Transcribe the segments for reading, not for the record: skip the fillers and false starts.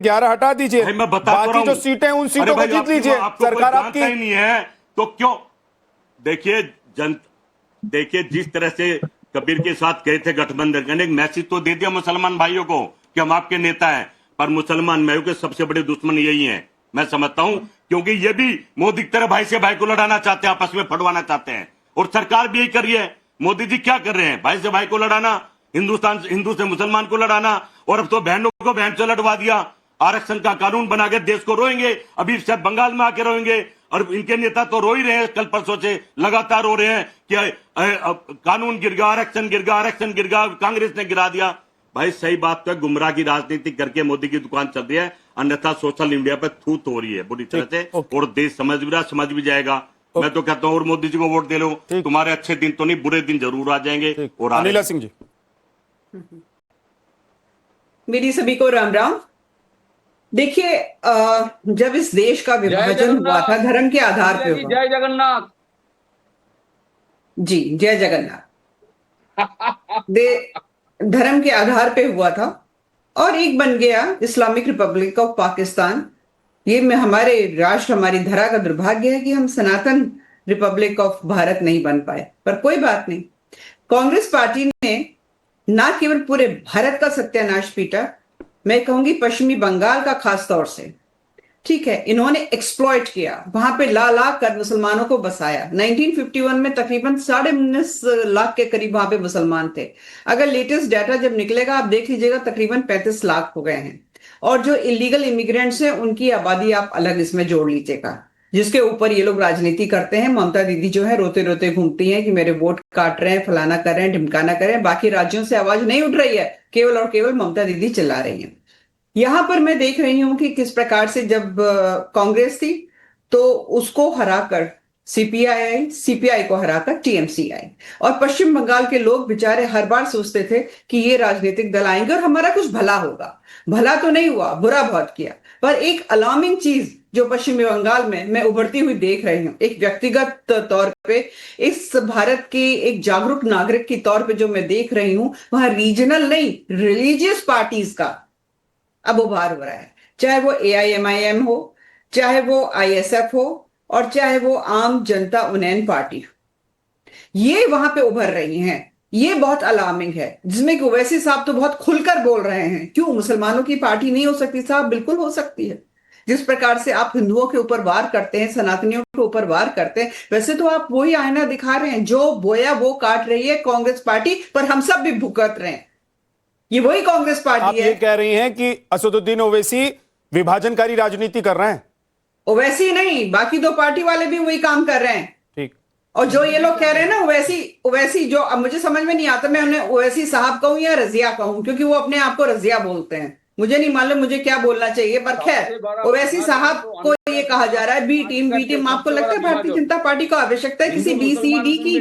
11 हटा दीजिए, भाई मैं बता बाकी जो सीटें उन सीटों को जीत लीजिए, सरकार आपकी ही नहीं है तो क्यों? देखिए देखिए जिस तरह से कबीर के साथ गए थे गठबंधन करने, एक मैसेज तो दे दिया मुसलमान भाइयों को कि हम आपके नेता हैं, पर मुसलमान भाइयों के सबसे बड़े दुश्मन यही हैं, मैं समझता हूं, क्योंकि ये भी मोदी की तरह भाई से भाई को लड़ाना चाहते हैं, आपस में फटवाना चाहते हैं, और सरकार भी यही कर रही है। मोदी जी क्या कर रहे हैं? भाई से भाई को लड़ाना, हिंदू से मुसलमान को लड़ाना, और अब तो बहनों को बहन से लड़वा दिया, आरक्षण का कानून बना के देश को रोएंगे, अभी शायद बंगाल में आके रोएंगे, और इनके नेता तो रो ही रहे हैं, कल परसों से लगातार रो रहे हैं कि कानून गिर गया, आरक्षण गिर गया, आरक्षण गिर गया, कांग्रेस ने गिरा दिया। भाई सही बात तो है, गुमराह की राजनीति करके मोदी की दुकान चल रही है, अन्यथा सोशल मीडिया पे थूत हो रही है बुरी तरह से, और देश समझ भी रहा, समझ भी जाएगा। मैं तो कहता हूं और मोदी जी को वोट दे लो, तुम्हारे अच्छे दिन तो नहीं, बुरे दिन जरूर आ जाएंगे। और अनिला सिंह जी, मेरी सभी को राम राम। देखिए, जब इस देश का विभाजन हुआ था धर्म के आधार पे हुआ। जय जगन्नाथ जी, जय जगन्नाथ। धर्म के आधार पे हुआ था और एक बन गया इस्लामिक रिपब्लिक ऑफ पाकिस्तान। ये में हमारे राष्ट्र, हमारी धरा का दुर्भाग्य है कि हम सनातन रिपब्लिक ऑफ भारत नहीं बन पाए, पर कोई बात नहीं। कांग्रेस पार्टी ने ना केवल पूरे भारत का सत्यानाश पीटा, मैं कहूंगी पश्चिमी बंगाल का खास तौर से। ठीक है, इन्होंने एक्सप्लॉइट किया, वहां पे ला कर मुसलमानों को बसाया। 1951 में तकरीबन 19.5 लाख के करीब वहां पे मुसलमान थे। अगर लेटेस्ट डाटा जब निकलेगा आप देख लीजिएगा, तकरीबन 35 लाख हो गए हैं। और जो इलीगल इमिग्रेंट्स हैं उनकी आबादी आप अलग इसमें जोड़ लीजिएगा, जिसके ऊपर ये लोग राजनीति करते हैं। ममता दीदी जो है रोते रोते घूमती हैं कि मेरे वोट काट रहे हैं, फलाना कर रहे हैं, ढिमकाना कर रहे हैं। बाकी राज्यों से आवाज नहीं उठ रही है, केवल और केवल ममता दीदी चिल्ला रही हैं। यहां पर मैं देख रही हूं कि किस प्रकार से जब कांग्रेस थी तो उसको हराकर सीपीआई को हराकर टीएमसी आई, और पश्चिम बंगाल के लोग बेचारे हर बार सोचते थे कि ये राजनीतिक दल आएंगे और हमारा कुछ भला होगा। भला तो नहीं हुआ, बुरा बहुत किया। पर एक अलार्मिंग चीज जो पश्चिमी बंगाल में मैं उभरती हुई देख रही हूं, एक व्यक्तिगत तौर पे, इस भारत के एक जागरूक नागरिक के तौर पे जो मैं देख रही हूं, वहां रीजनल नहीं रिलीजियस पार्टीज का अब उभार हो रहा है। चाहे वो एआईएमआईएम हो, चाहे वो आईएसएफ हो, और चाहे वो आम जनता उन्नयन पार्टी हो, ये वहां पे उभर रही हैं। ये बहुत अलार्मिंग है, जिसमें कि ओवैसी साहब तो बहुत खुलकर बोल रहे हैं। क्यों मुसलमानों की पार्टी नहीं हो सकती? साहब बिल्कुल हो सकती है। जिस प्रकार से आप हिंदुओं के ऊपर वार करते हैं, सनातनियों के ऊपर वार करते हैं, वैसे तो आप वही आईना दिखा रहे हैं। जो बोया वो काट रही है कांग्रेस पार्टी, पर हम सब भी भुगत रहे हैं। ये वही कांग्रेस पार्टी आप है। ये कह रही हैं कि असदुद्दीन ओवैसी विभाजनकारी राजनीति कर रहे हैं? ओवैसी नहीं, बाकी दो पार्टी वाले भी वही काम कर रहे हैं। ठीक। और जो ये लोग कह रहे हैं ना ओवैसी जो, अब मुझे समझ में नहीं आता मैं उन्हें ओवैसी साहब कहूं या रजिया कहूं, क्योंकि वो अपने आप को रजिया बोलते हैं। मुझे नहीं मालूम मुझे क्या बोलना चाहिए, पर खैर ओवैसी साहब को ये कहा जा रहा है बी टीम। आपको लगता है भारतीय जनता पार्टी को आवश्यकता है किसी BCD की?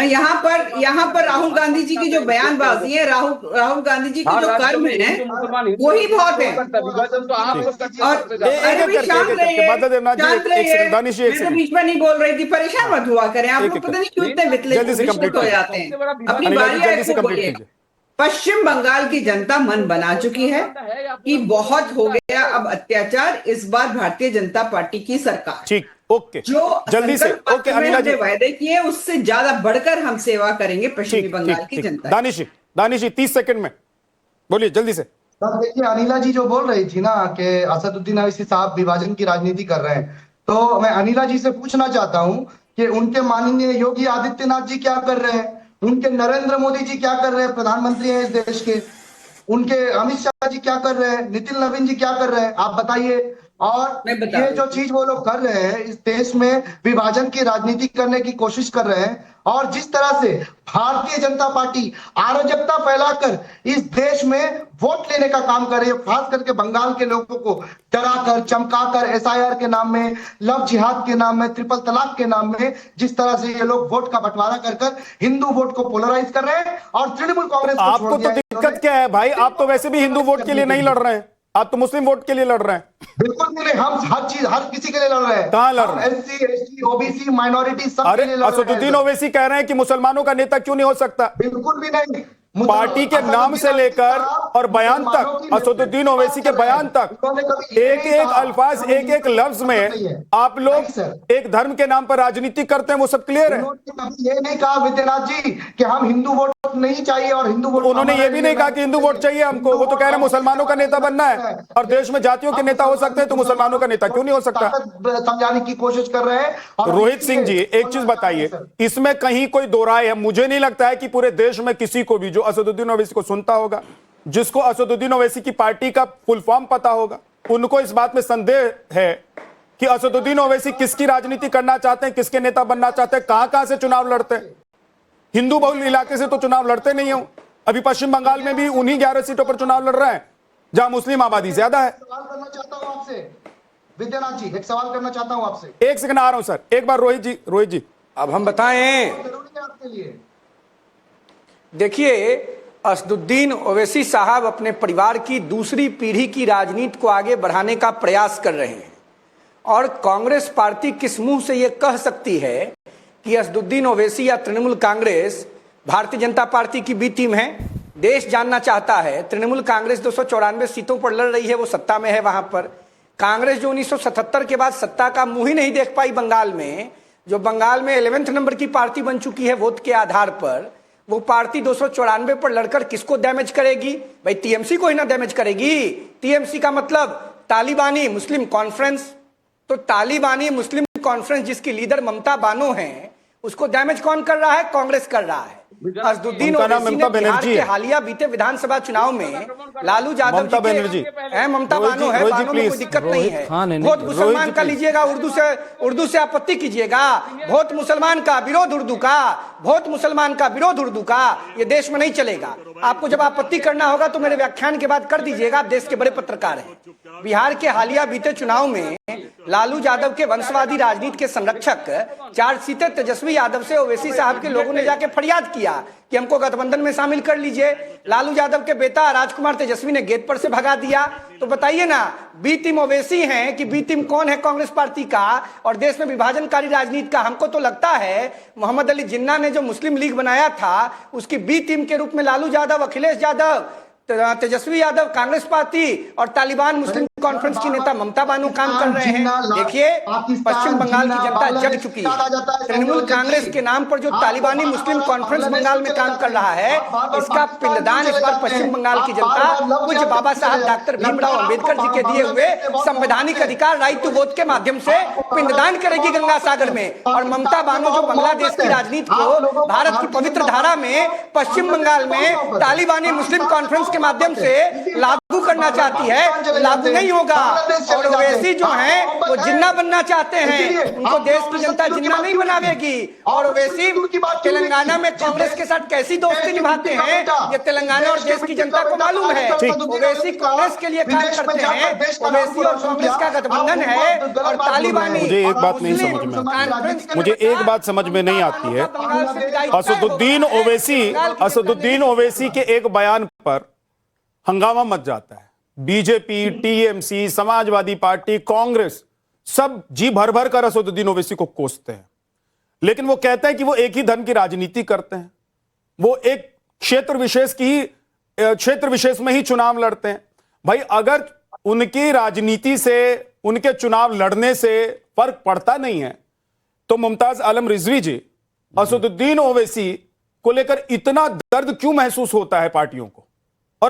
यहाँ पर राहुल गांधी जी की जो बयानबाजी है, राहुल गांधी जी की जो कर्म है, वही बहुत है। और बीच में नहीं बोल रही थी, परेशान मत हुआ करें आप लोग, पता नहीं क्यों इतने विचलित हो जाते हैं। अपनी बारी पश्चिम बंगाल की जनता मन बना चुकी है कि बहुत हो गया अब अत्याचार। इस बार भारतीय जनता पार्टी की सरकार, ठीक, ओके, जो जल्दी से, ओके अनिला जी, वायदे किए उससे ज्यादा बढ़कर हम सेवा करेंगे पश्चिमी बंगाल की जनता। दानिश 30 सेकंड में बोलिए जल्दी से। देखिए अनिला जी जो बोल रही थी ना कि असदुद्दीन ओवैसी साहब विभाजन की राजनीति कर रहे हैं, तो मैं अनिला जी से पूछना चाहता हूं कि उनके माननीय योगी आदित्यनाथ जी क्या कर रहे हैं, उनके नरेंद्र मोदी जी क्या कर रहे हैं, प्रधानमंत्री हैं इस देश के, उनके अमित शाह जी क्या कर रहे हैं, नितिन नवीन जी क्या कर रहे हैं, आप बताइए। और ये जो चीज वो लोग कर रहे हैं, इस देश में विभाजन की राजनीति करने की कोशिश कर रहे हैं, और जिस तरह से भारतीय जनता पार्टी अराजकता फैलाकर इस देश में वोट लेने का काम कर रही है, खास करके बंगाल के लोगों को डराकर चमकाकर, एसआईआर के नाम में, लव जिहाद के नाम में, ट्रिपल तलाक के नाम में, जिस तरह से ये लोग वोट का बंटवारा कर हिंदू वोट को पोलराइज कर रहे हैं। और तृणमूल कांग्रेस को आपको तो दिक्कत क्या है भाई? आप तो वैसे भी हिंदू वोट के लिए नहीं लड़ रहे हैं, आप तो मुस्लिम वोट के लिए लड़ रहे हैं। बिल्कुल नहीं, हम हर किसी के लिए लड़ रहे हैं। कहां लड़ रहे हैं? SC, ST, OBC, माइनॉरिटी सब के लिए लड़ रहे हैं। असदुद्दीन ओवैसी कह रहे हैं कि मुसलमानों का नेता क्यों नहीं हो सकता? बिल्कुल भी नहीं। पार्टी के नाम से लेकर और बयान तक, असदुद्दीन ओवैसी के बयान तक, एक एक अल्फाज, एक एक लफ्ज में आप लोग एक धर्म के नाम पर राजनीति करते हैं, वो सब क्लियर है। उन्होंने ये नहीं कहा विद्यानाथ जी कि हम हिंदू वोट नहीं चाहिए और हिंदू वोट, उन्होंने ये भी नहीं कहा कि हिंदू वोट चाहिए हमको। वो तो कह रहे हैं मुसलमानों का नेता बनना है, और देश में जातियों के नेता हो सकते हैं, तो मुसलमानों का नेता क्यों नहीं हो सकता? समझाने की कोशिश कर रहे हैं। रोहित सिंह जी, एक चीज बताइए, इसमें कहीं कोई दो राय है? मुझे नहीं लगता है कि पूरे देश में किसी को भी जो असदुद्दीन ओवैसी को सुनता होगा, जिसको असदुद्दीन ओवैसी की पार्टी का फुल फॉर्म पता होगा, उनको इस बात में संदेह है कि असदुद्दीन ओवैसी किसकी राजनीति करना चाहते हैं, किसके नेता बनना चाहते हैं, कहां से चुनाव लड़ते हैं। हिंदू बहुल इलाके से तो चुनाव लड़ते नहीं हो। अभी पश्चिम बंगाल में भी उन्हीं 11 सीटों पर चुनाव लड़ रहे हैं जहां मुस्लिम आबादी ज्यादा है। सवाल करना चाहता हूं आपसे विद्यानाथ जी, एक सवाल करना चाहता हूं आपसे। एक सेकंड आ रहा हूं सर, एक बार रोहित जी। अब हम बताएं, जरूरी है आपके लिए। देखिए, असदुद्दीन ओवैसी साहब अपने परिवार की दूसरी पीढ़ी की राजनीति को आगे बढ़ाने का प्रयास कर रहे हैं, और कांग्रेस पार्टी किस मुंह से यह कह सकती है कि असदुद्दीन ओवैसी या तृणमूल कांग्रेस भारतीय जनता पार्टी की बी टीम है? देश जानना चाहता है, तृणमूल कांग्रेस 294 सीटों पर लड़ रही है, वो सत्ता में है। वहां पर कांग्रेस जो 1977 के बाद सत्ता का मुंह ही नहीं देख पाई बंगाल में, जो बंगाल में 11वें नंबर की पार्टी बन चुकी है वोट के आधार पर, वो पार्टी 294 पर लड़कर किसको डैमेज करेगी? भाई टीएमसी को ही ना डैमेज करेगी। टीएमसी का मतलब तालिबानी मुस्लिम कॉन्फ्रेंस, तो तालिबानी मुस्लिम कॉन्फ्रेंस जिसकी लीडर ममता बानो है, उसको डैमेज कौन कर रहा है? कांग्रेस कर रहा है। असदुद्दीन ओवैसी ने बिहार के हालिया बीते विधानसभा चुनाव में लालू यादव ममता बनर्जी है, ममता बानो है, बानो में कोई दिक्कत नहीं है। वोट मुसलमान का लीजिएगा, उर्दू से आपत्ति कीजिएगा। वोट मुसलमान का विरोध उर्दू का, वोट मुसलमान का विरोध उर्दू का, ये देश में नहीं चलेगा। आपको जब आपत्ति करना होगा तो मेरे व्याख्यान के बाद कर दीजिएगा, आप देश के बड़े पत्रकार हैं। बिहार के हालिया बीते चुनाव में लालू यादव के वंशवादी राजनीति के संरक्षक 4 सीटें तेजस्वी यादव से ओवैसी साहब के लोगों ने जाके फरियाद किया कि हमको गठबंधन में शामिल कर लीजिए। लालू यादव के बेटा राजकुमार तेजस्वी ने गेट पर से भगा दिया। तो बताइए ना, बी टीम ओवैसी हैं कि बी टीम कौन है कांग्रेस पार्टी का और देश में विभाजनकारी राजनीति का? हमको तो लगता है मोहम्मद अली जिन्ना ने जो मुस्लिम लीग बनाया था, उसकी बी टीम के रूप में लालू यादव, अखिलेश यादव, तेजस्वी यादव कांग्रेस पार्टी और तालिबान मुस्लिम कॉन्फ्रेंस की नेता ममता बानो काम कर रहे हैं। देखिए, पश्चिम बंगाल की जनता जग चुकी है। तृणमूल कांग्रेस के नाम पर जो तालिबानी मुस्लिम कॉन्फ्रेंस बंगाल में काम कर रहा है, इसका पिंडदान इस बार पश्चिम बंगाल की जनता कुछ बाबा साहब डॉक्टर भीमराव अंबेडकर जी के दिए हुए संवैधानिक अधिकार राइट टू वोट के माध्यम से पिंडदान करेगी गंगा सागर में। और ममता बानो जो बांग्लादेश की राजनीति को भारत की पवित्र धारा में पश्चिम बंगाल में तालिबानी मुस्लिम कॉन्फ्रेंस के माध्यम से लागू करना चाहती है, लागू नहीं होगा। और ओवैसी जो हैं वो जिन्ना बनना चाहते हैं, उनको देश की जनता जिन्ना नहीं बनावेगी। और ओवैसी तेलंगाना में कांग्रेस के साथ कैसी दोस्ती निभाते हैं, ये तेलंगाना और देश की जनता को मालूम है। ओवैसी कांग्रेस के लिए काम करते हैं, ओवैसी और कांग्रेस का गठबंधन है। और तालिबानी, मुझे एक बात नहीं समझ में आती, मुझे एक बात समझ में नहीं आती है। असदुद्दीन ओवैसी के एक बयान पर हंगामा मच जाता है। BJP, TMC, Samajwadi party, Congress सब जी भर भर कर असदुद्दीन ओवैसी को कोसते हैं, लेकिन वो कहते हैं कि वो एक ही धर्म की राजनीति करते हैं, वो एक क्षेत्र विशेष में ही चुनाव लड़ते हैं। भाई, अगर उनकी राजनीति से, उनके चुनाव लड़ने से फर्क पड़ता नहीं है, तो मुमताज आलम रिजवी जी, असदुद्दीन ओवैसी को लेकर इतना दर्द क्यों महसूस होता है पार्टियों को?